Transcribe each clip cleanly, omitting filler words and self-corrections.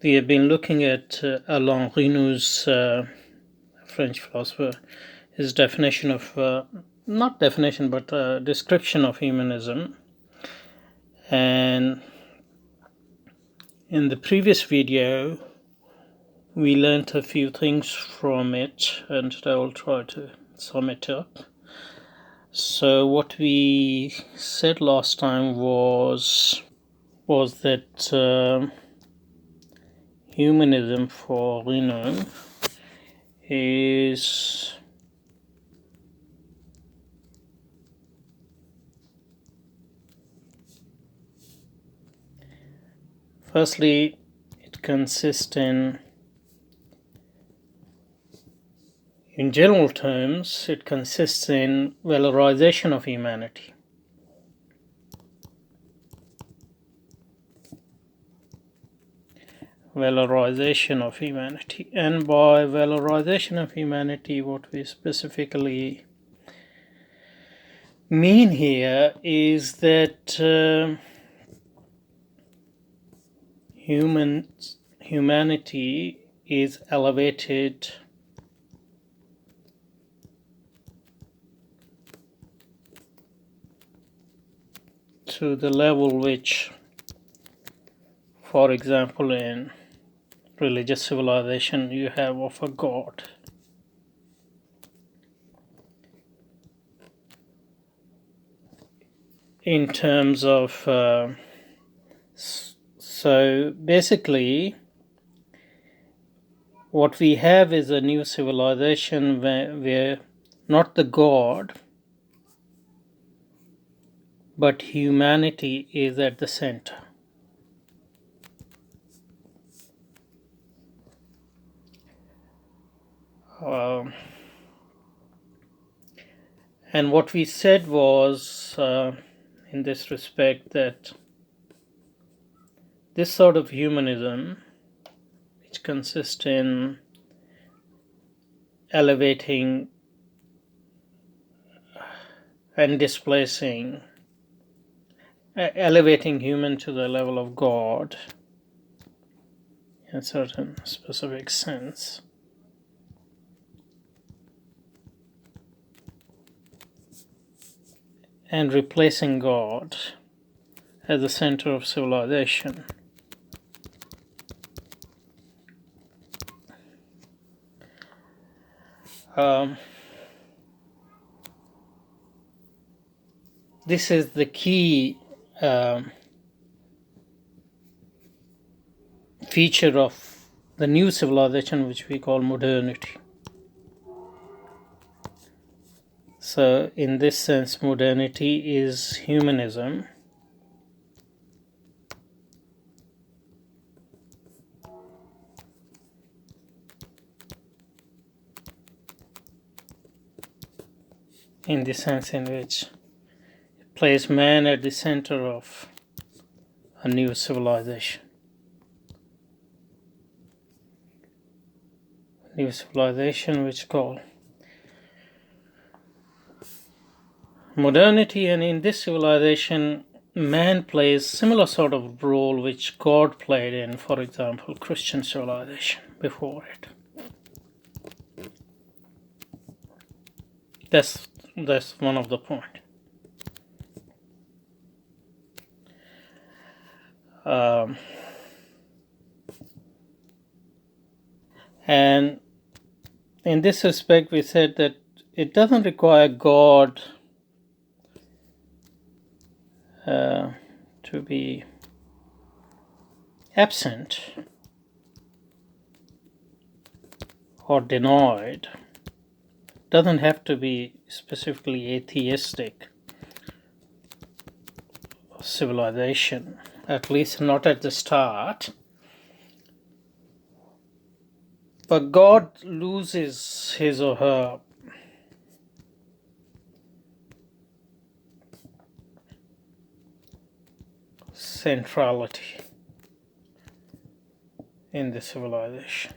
We have been looking at Alain Renou's French philosopher, his definition of, not definition, but description of humanism. And in the previous video, we learned a few things from it, and I will try to sum it up. So what we said last time was that humanism for Renou is firstly, it consists in general terms, it consists in valorization of humanity. Valorization of humanity. And by valorization of humanity, what we specifically mean here is that humanity is elevated to the level which, for example, in religious civilization, you have of a god. In terms of, so basically, what we have is a new civilization where not the god, but humanity is at the center. And what we said was, in this respect, that this sort of humanism, which consists in elevating and displacing, elevating human to the level of God in a certain specific sense, and replacing God as the center of civilization. This is the key feature of the new civilization, which we call modernity. So in this sense, modernity is humanism. In the sense in which it places man at the center of a new civilization. New civilization which call modernity, and in this civilization, man plays similar sort of role which God played in, for example, Christian civilization before it. That's one of the point. And in this respect, we said that it doesn't require God to be absent or denied. It doesn't have to be specifically atheistic civilization, at least not at the start. But God loses his or her centrality in the civilization.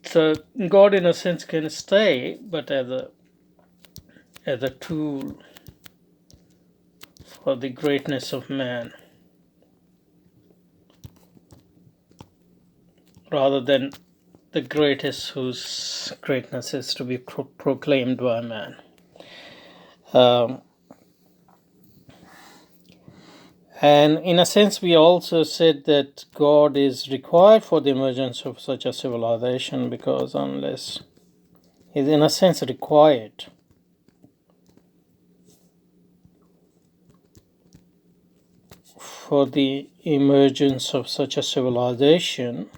So God, in a sense, can stay, but as a tool for the greatness of man, rather than the greatest whose greatness is to be proclaimed by man. And in a sense, we also said that God is required for the emergence of such a civilization, because unless is in a sense required for the emergence of such a civilization,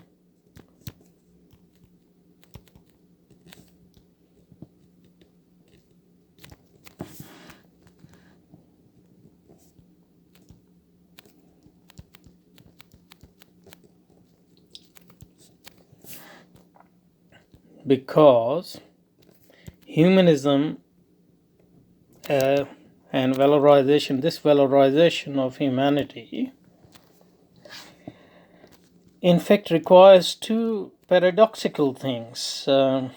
because humanism and valorization, this valorization of humanity, in fact requires two paradoxical things. And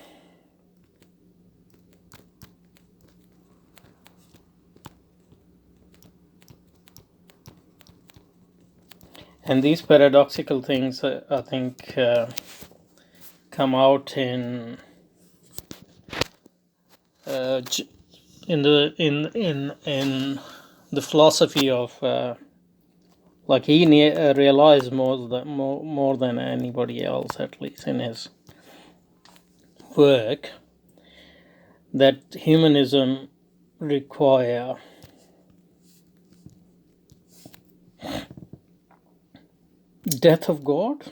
these paradoxical things, I think, come out in the philosophy of like he realized more than anybody else, at least in his work, that humanism require death of God,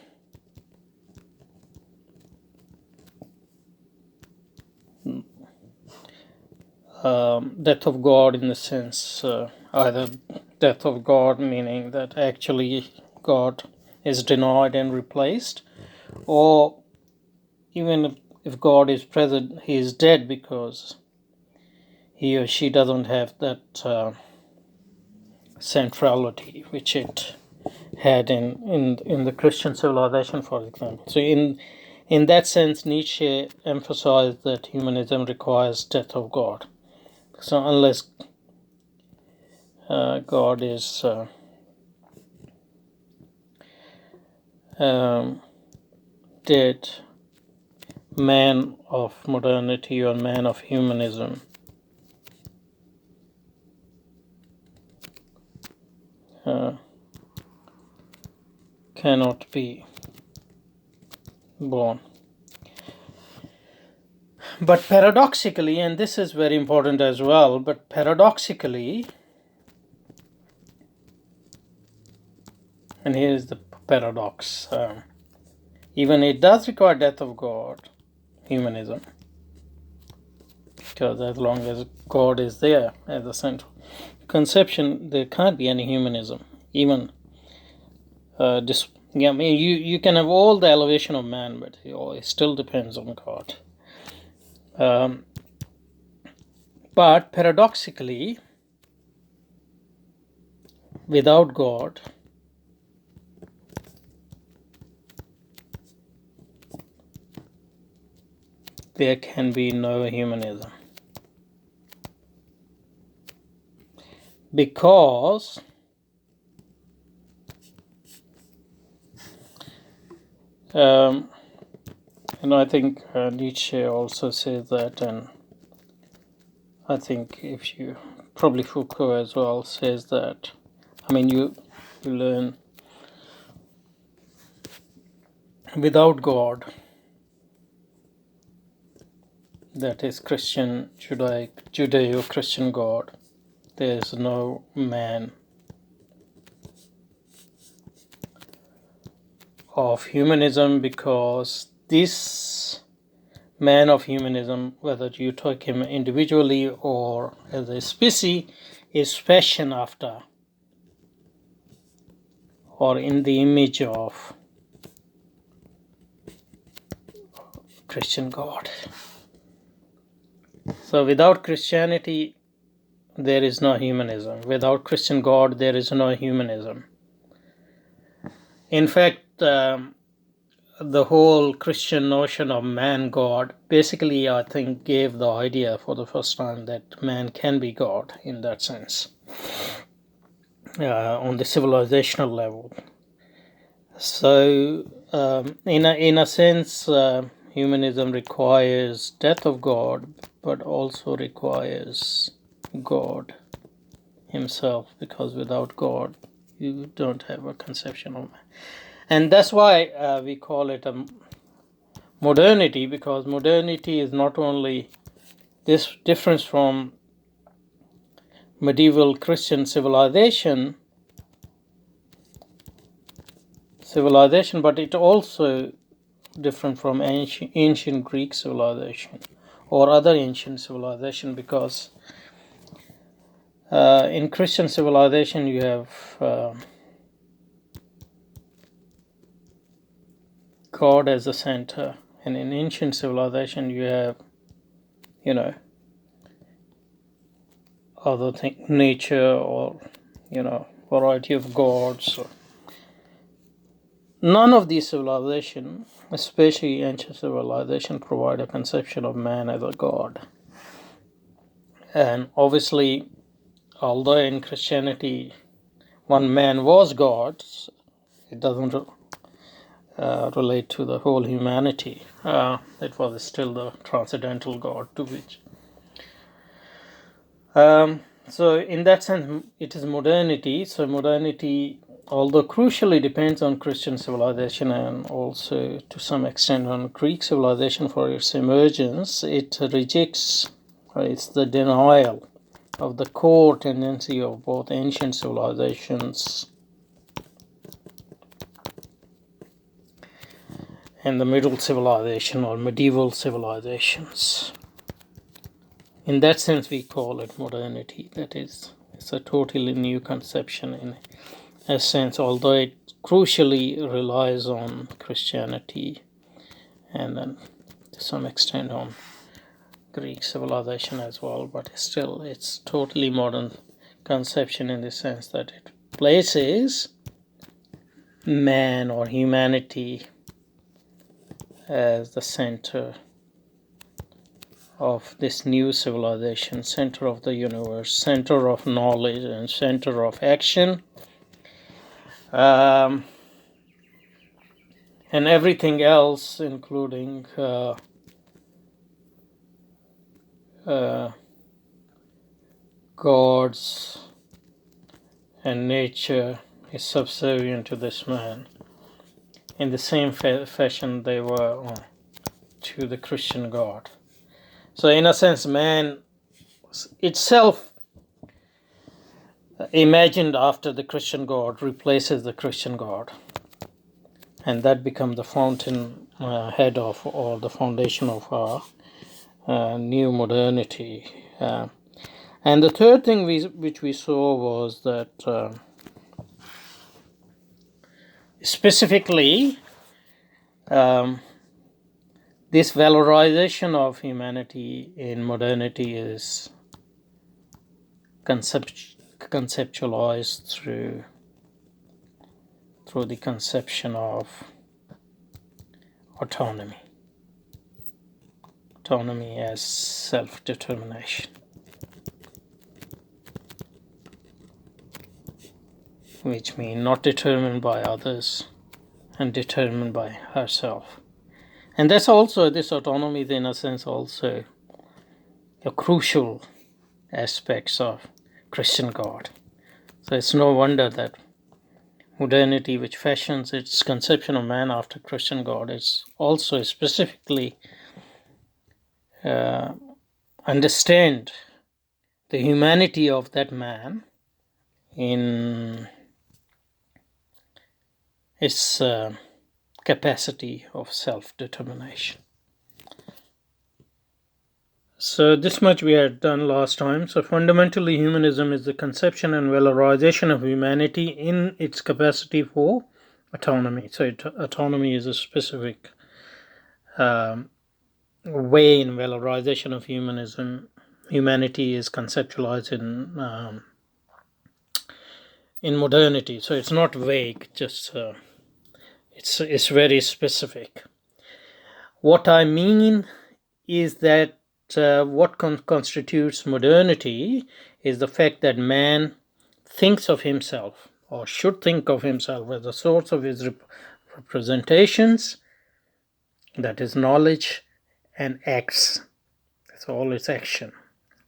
death of God in the sense either death of God meaning that actually God is denied and replaced, or even if God is present, he is dead because he or she doesn't have that centrality which it had in the Christian civilization, for example. So in that sense, Nietzsche emphasized that humanism requires death of God. So unless God is dead, man of modernity or man of humanism cannot be born. But paradoxically, and this is very important as well, but paradoxically, and here is the paradox, even it does require death of God, humanism, because as long as God is there as a central conception, there can't be any humanism. Even I mean, you can have all the elevation of man, but it still depends on God. But paradoxically, without God, there can be no humanism. Because and I think Nietzsche also says that, and I think if you probably Foucault as well says that. I mean, you learn without God, that is Christian, Judeo-Christian God, there is no man of humanism, because this man of humanism, whether you take him individually or as a species, is fashioned after or in the image of Christian God. So without Christianity, there is no humanism. Without Christian God, there is no humanism. In fact, the whole Christian notion of man-God basically, I think, gave the idea for the first time that man can be God in that sense. on the civilizational level. So, in a sense, humanism requires death of God, but also requires God Himself, because without God, you don't have a conception of man. And that's why we call it a modernity, because modernity is not only this difference from medieval Christian civilization, but it also different from ancient Greek civilization or other ancient civilization, because in Christian civilization you have God as the center, and in ancient civilization you have, other thing, nature, or variety of gods. None of these civilizations, especially ancient civilization, provide a conception of man as a god. And obviously, although in Christianity one man was God, it doesn't relate to the whole humanity. It was still the transcendental God to which. So in that sense, it is modernity. So modernity, although crucially depends on Christian civilization and also to some extent on Greek civilization for its emergence, it rejects, it's the denial of the core tendency of both ancient civilizations and the middle civilization or medieval civilizations. In that sense, we call it modernity. That is, it's a totally new conception in a sense, although it crucially relies on Christianity and then to some extent on Greek civilization as well, but still it's totally modern conception in the sense that it places man or humanity as the center of this new civilization, center of the universe, center of knowledge, and center of action. And everything else, including gods and nature, is subservient to this man in the same fashion they were to the Christian God. So in a sense, man itself, imagined after the Christian God, replaces the Christian God, and that becomes the fountain head of, or the foundation of our new modernity. And the third thing which we saw was that specifically this valorization of humanity in modernity is conceptualized through the conception of autonomy as self-determination, which means not determined by others and determined by herself. And that's also, this autonomy is in a sense also a crucial aspects of Christian God. So it's no wonder that modernity, which fashions its conception of man after Christian God, is also specifically understand the humanity of that man in its capacity of self-determination. So this much we had done last time. So fundamentally, humanism is the conception and valorization of humanity in its capacity for autonomy. So autonomy is a specific way in valorization of humanism. Humanity is conceptualized in modernity. So it's not vague, just it's very specific. What I mean is that what constitutes modernity is the fact that man thinks of himself, or should think of himself, as the source of his representations, that is knowledge, and acts. That's all its action,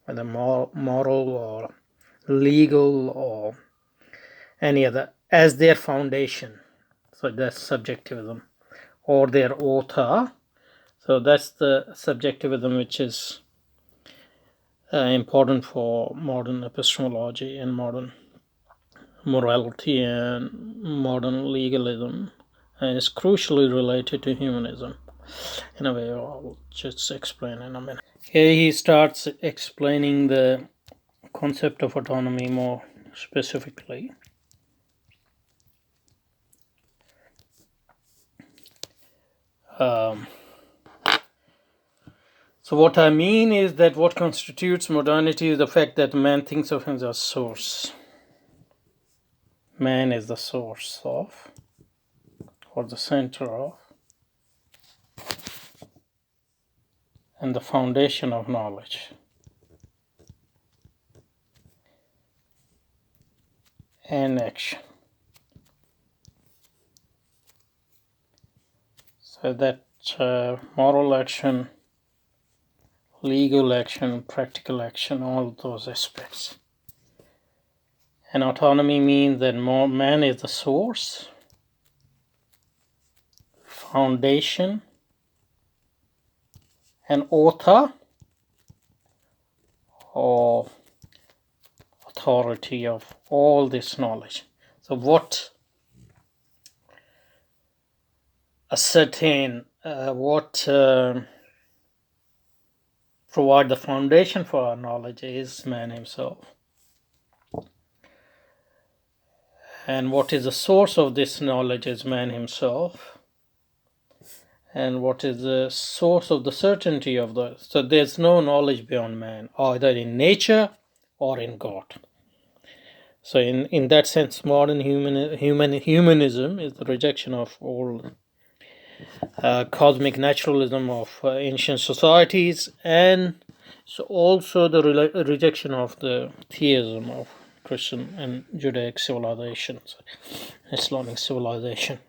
whether moral or legal or any other, as their foundation. So that's subjectivism, or their author. So that's the subjectivism which is important for modern epistemology and modern morality and modern legalism, and is crucially related to humanism. In a way, I'll just explain in a minute. Here he starts explaining the concept of autonomy more specifically. So what I mean is that what constitutes modernity is the fact that man thinks of him as a source. Man is the source of, or the center of, and the foundation of knowledge. And action. So that moral action, legal action, practical action, all those aspects. And autonomy means that man is the source, foundation, and author or authority of all this knowledge. So what ascertain, provide the foundation for our knowledge is man himself. And what is the source of this knowledge is man himself. And what is the source of the certainty of the... So there's no knowledge beyond man, either in nature or in God. So in that sense, modern humanism is the rejection of all cosmic naturalism of ancient societies, and so also the rejection of the theism of Christian and Judaic civilizations, Islamic civilization.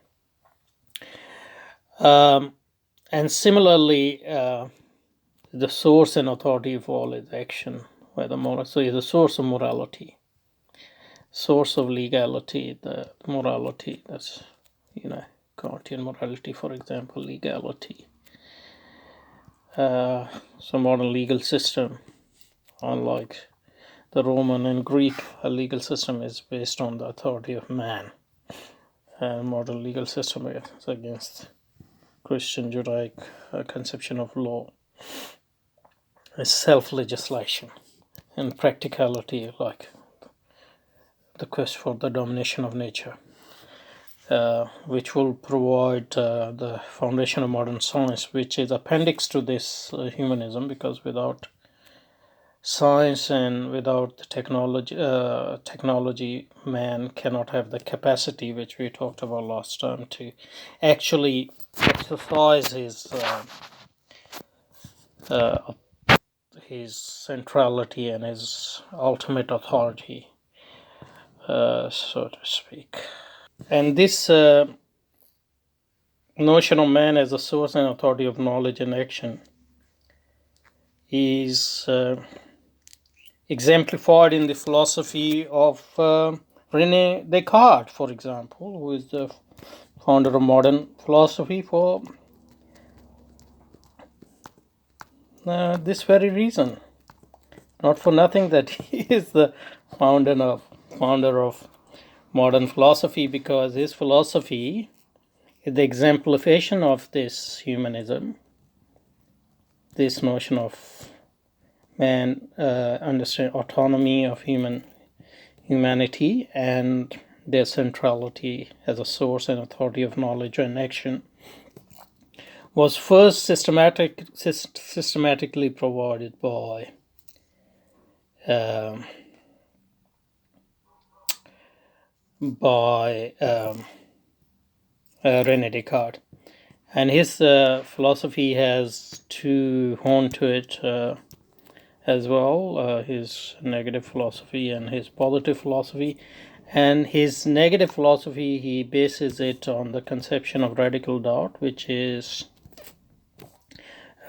And similarly, the source and authority of all is action, whether moral. So is the source of morality, source of legality, the morality. That's Kantian morality, for example, legality. So modern legal system, unlike the Roman and Greek legal system, is based on the authority of man. And modern legal system is against Christian Judaic conception of law. It's self-legislation and practicality, like the quest for the domination of nature, which will provide the foundation of modern science, which is appendix to this humanism, because without science and without the technology, man cannot have the capacity, which we talked about last time, to actually exercise his centrality and his ultimate authority, so to speak. And this notion of man as a source and authority of knowledge and action is exemplified in the philosophy of René Descartes, for example, who is the founder of modern philosophy for this very reason. Not for nothing that he is the founder of modern philosophy, because his philosophy is the exemplification of this humanism, this notion of man understand autonomy of humanity and their centrality as a source and authority of knowledge and action, was first systematically provided by René Descartes. And his philosophy has two horns to it, as well, his negative philosophy and his positive philosophy. And his negative philosophy, he bases it on the conception of radical doubt, which is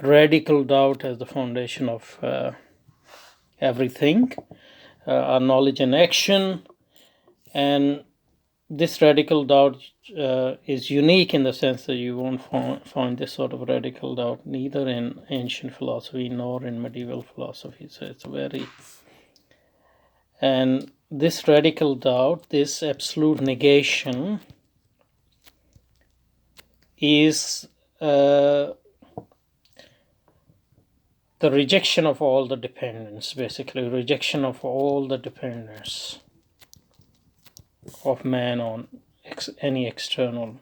radical doubt as the foundation of everything, our knowledge and action. And this radical doubt is unique in the sense that you won't find this sort of radical doubt neither in ancient philosophy nor in medieval philosophy. So it's very, and this radical doubt, this absolute negation, is the rejection of all the dependence, basically rejection of all the dependence of man on any external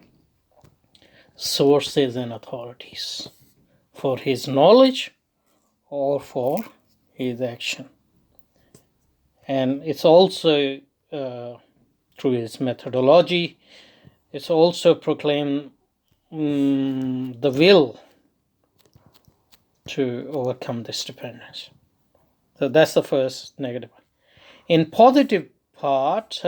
sources and authorities for his knowledge or for his action. And it's also through his methodology, it's also proclaimed the will to overcome this dependence. So that's the first negative. In positive part,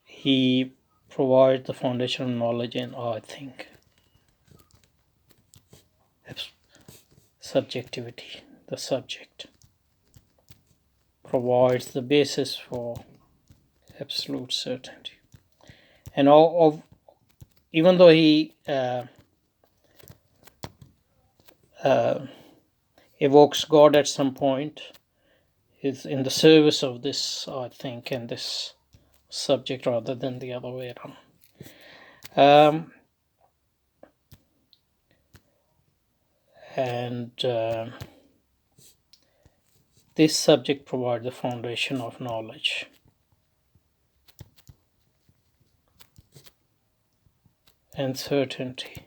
he provides the foundation of knowledge and I think subjectivity. The subject provides the basis for absolute certainty. And even though he evokes God at some point, is in the service of this, I think, and this subject rather than the other way around. This subject provides the foundation of knowledge. And certainty.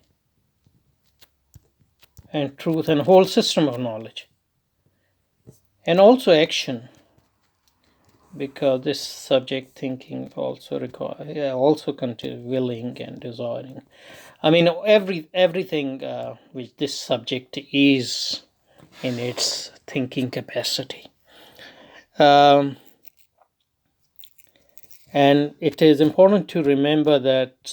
And truth and whole system of knowledge. And also action. Because this subject thinking also contains willing and desiring. I mean, everything which this subject is in its thinking capacity. And it is important to remember that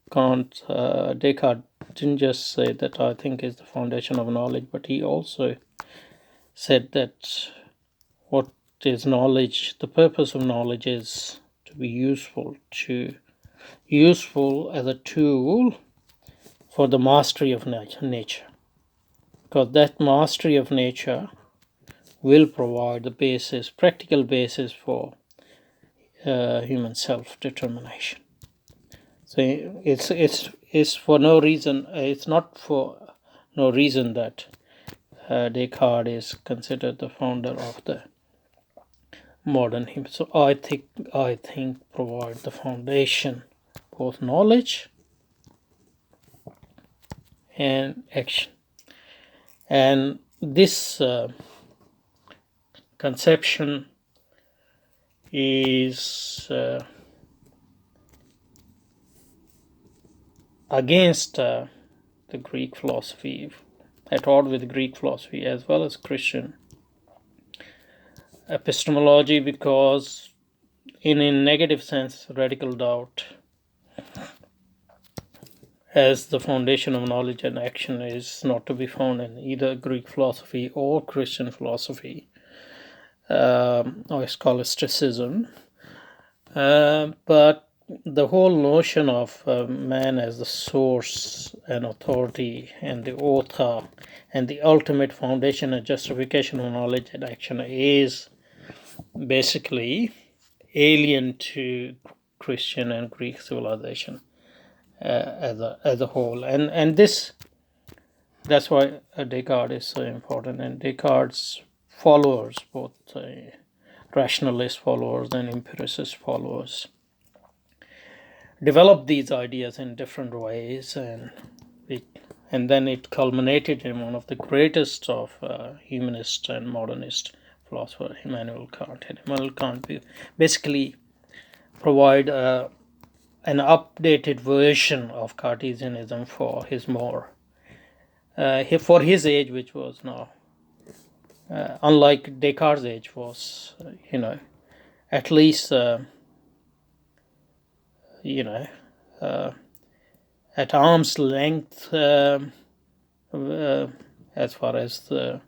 Descartes didn't just say that I think is the foundation of knowledge, but he also said that what is knowledge, the purpose of knowledge is to be useful as a tool for the mastery of nature. Because that mastery of nature will provide the practical basis for human self-determination. So it's for no reason. It's not for no reason that Descartes is considered the founder of the modern human. So I think provide the foundation, both knowledge and action. And this conception is against the Greek philosophy, at odds with Greek philosophy as well as Christian epistemology, because in a negative sense, radical doubt as the foundation of knowledge and action is not to be found in either Greek philosophy or Christian philosophy or scholasticism. But the whole notion of man as the source and authority and the author and the ultimate foundation and justification of knowledge and action is basically alien to Christian and Greek civilization as a whole, and that's why Descartes is so important. And Descartes' followers, both rationalist followers and empiricist followers, developed these ideas in different ways, and then it culminated in one of the greatest of humanist and modernist philosophers, Immanuel Kant. And Immanuel Kant basically provide an updated version of Cartesianism for his more for his age, which was now unlike Descartes' age, was at least at arm's length as far as the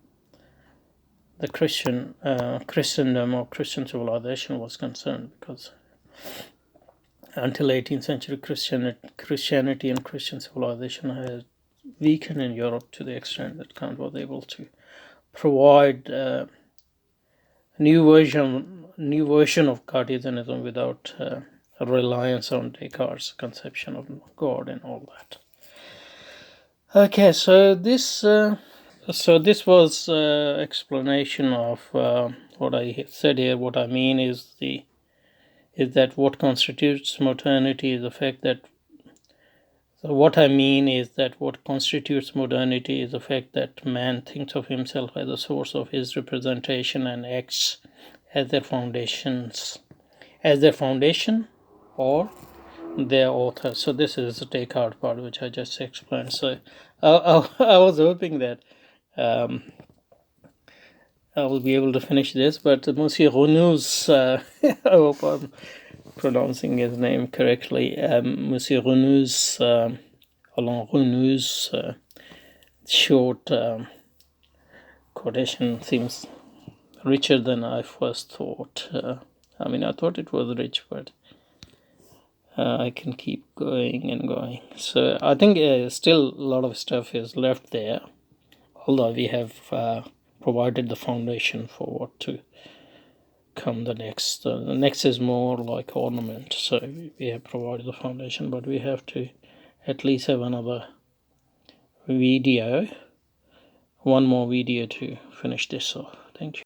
Christendom or Christian civilization was concerned, because until 18th century Christianity and Christian civilization had weakened in Europe to the extent that Kant was able to provide a new version of Cartesianism without a reliance on Descartes' conception of God and all that. Okay, so this was explanation of what I said here. What I mean is that what constitutes modernity is the fact that. So what I mean is that what constitutes modernity is the fact that man thinks of himself as the source of his representation and acts as their foundation or their author. So this is the Descartes part, which I just explained. So I was hoping that I will be able to finish this, but Monsieur Renou's, I hope I'm pronouncing his name correctly, Monsieur Renou's, Alain Renou's short quotation seems richer than I first thought. I thought it was rich, but I can keep going and going. So I think still a lot of stuff is left there, although we have provided the foundation for what to come the next. The next is more like ornament. So we have provided the foundation, but we have to at least have another video, one more video to finish this off. Thank you.